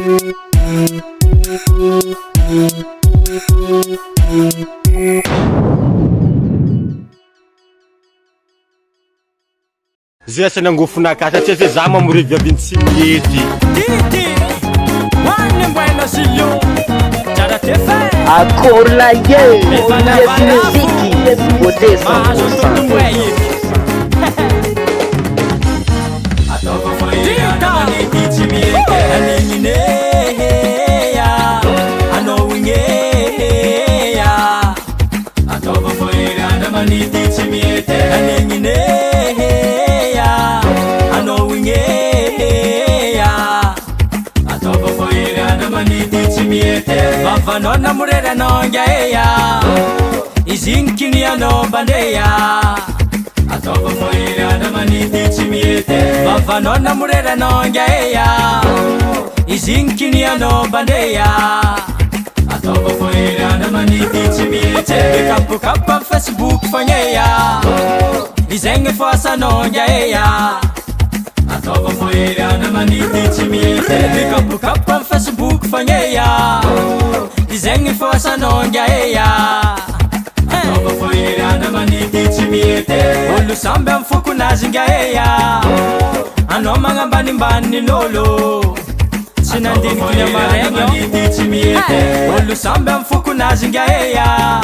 Zay sanangofonaka satria se za mamorivy avy tsy mety. Didi, one bueno silio, jara te fai. Akola ye, muziki, beauté 100%. Vanona murera nonga eya izinkini ano bandeya atova foira na maniti chimiete vanona murera nonga eya izinkini ano bandeya atova foira na maniti chimiete kapu kapa Facebook fanyeya izenge fosa nonga eya atova foira na maniti chimiete kapu kapa Facebook fanyeya Izeng fosa nonga eya Atova foira na maniti chimiete Olu sambe mfuku nazinga eya Ano mga mbani lolo Sinandini kunya marenyo Olu sambe mfuku nazinga eya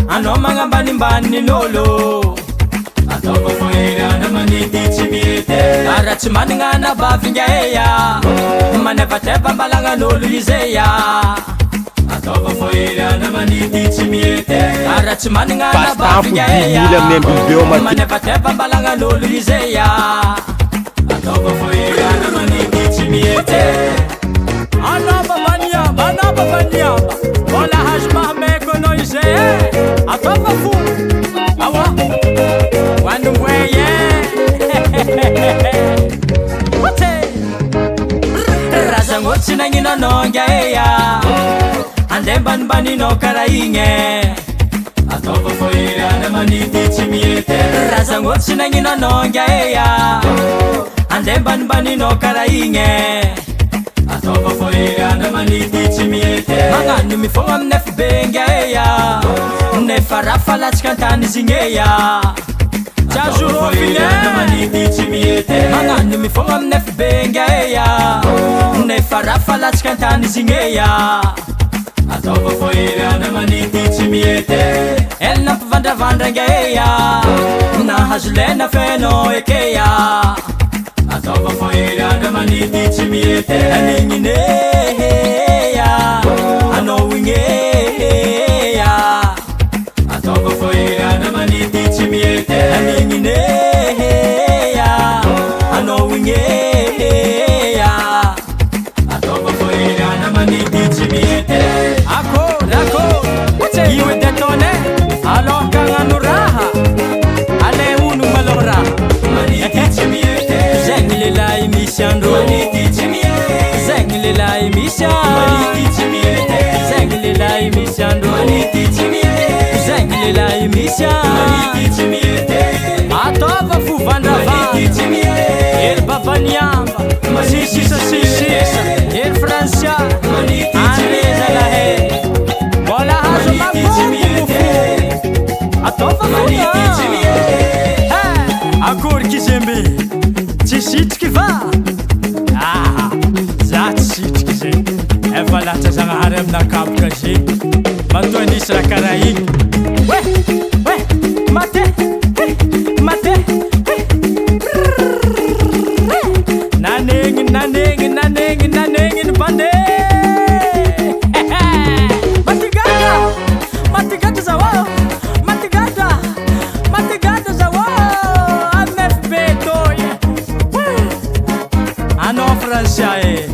Ano mga mbani lolo Atova foira na maniti chimiete Arachimani nga na bavinga eya Manevatepa mbalanga lolo izeya Atova foira na maniti chimiete Arachimani nga na bavinga eya Manevatepa mbalanga lolo izeya Atova foira na maniti chimiete Anaba banyaba Ola hajma meko no izeye Atova fu Awa Wandu mweye Raza ngotsi na ngina nonga eya Andemban bani no karainge Atova foira na maniti chimiete Raza ngotsi na ngina nonga eya Andemban bani no karainge Atova foira na maniti chimiete Mangani mifonga mnefu benga eya Nefa rafa la chikantani zingeya Chajuro na maniti chimiete Mangani mifonga mnefu benga eya Nefa rafa la chikantani zingeya Atova foira na maniti chimiete Elna pavandra ngeya Na hajulena feno ekeya Atova foira na maniti chimiete Aningine ya Ano winge ya Atova foira na maniti chimiete Aningine ya Ano winge ya Atova foira na maniti chimiete Iwe detone, alo kanganu raha Ale unu malora Maniti chimiete Zengle la emission Maniti chimiete Zengle la emission Maniti chimiete Zengle la emission Maniti chimiete Zengle la emission Maniti chimiete Atova fu vandava Maniti chimiete El babanyamba Masisi sa sisi El francia Maniti chimiete la he Atova maniti chimiete Akory kizembe Tsy sitriky va Za tsy sitriky zegny Efa latra zagnahary aminakaboka zegny Matoa nisy raha karaha igny Mate Nanegny bande Matigata zawa Matigata zawa AMFB toye Ano Francia e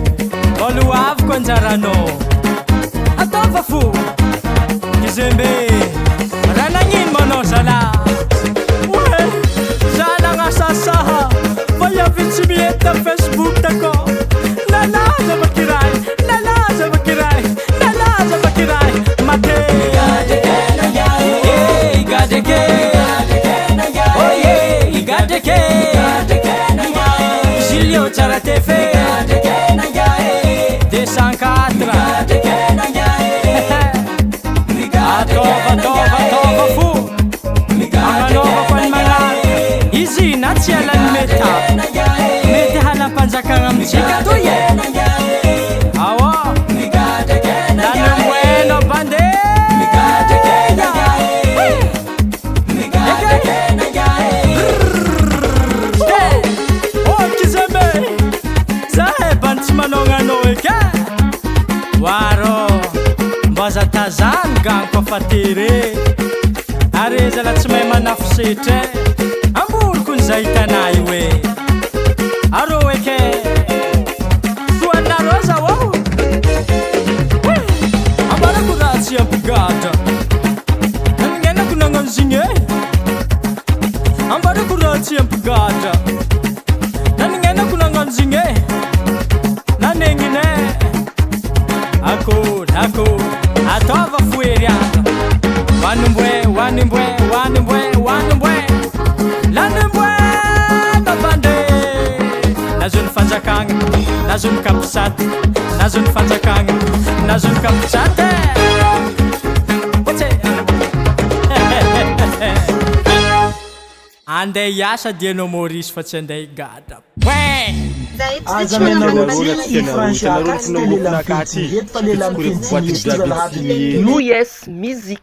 Olu avy konjarano Atova fu Kizembe Ranangin mono zala Zala nga sasaha Vaya vichimieta Facebook tako Nalaza bakirai Mate Silio chara tefe agagny koa fa tere are zala tsy mahay manafisetra amboriko nyzay hitanay hoe arô eke soanarô zao ao ambarako raha tsy ampigadra nanengenako nagnano zigny e ambarako raha tsy ampigadra nanengenako nagnano zigny e nanegnine akory ataova foeriaka wanimboe babande nazony fanjakagna nazony kapisate nazony fanjakagna nazony kapisate andeha hiasa dia anao Maurice fa tsy andeha higadra aza menarô ty Franchaka tsy tele lampity eto fa le lampity US Music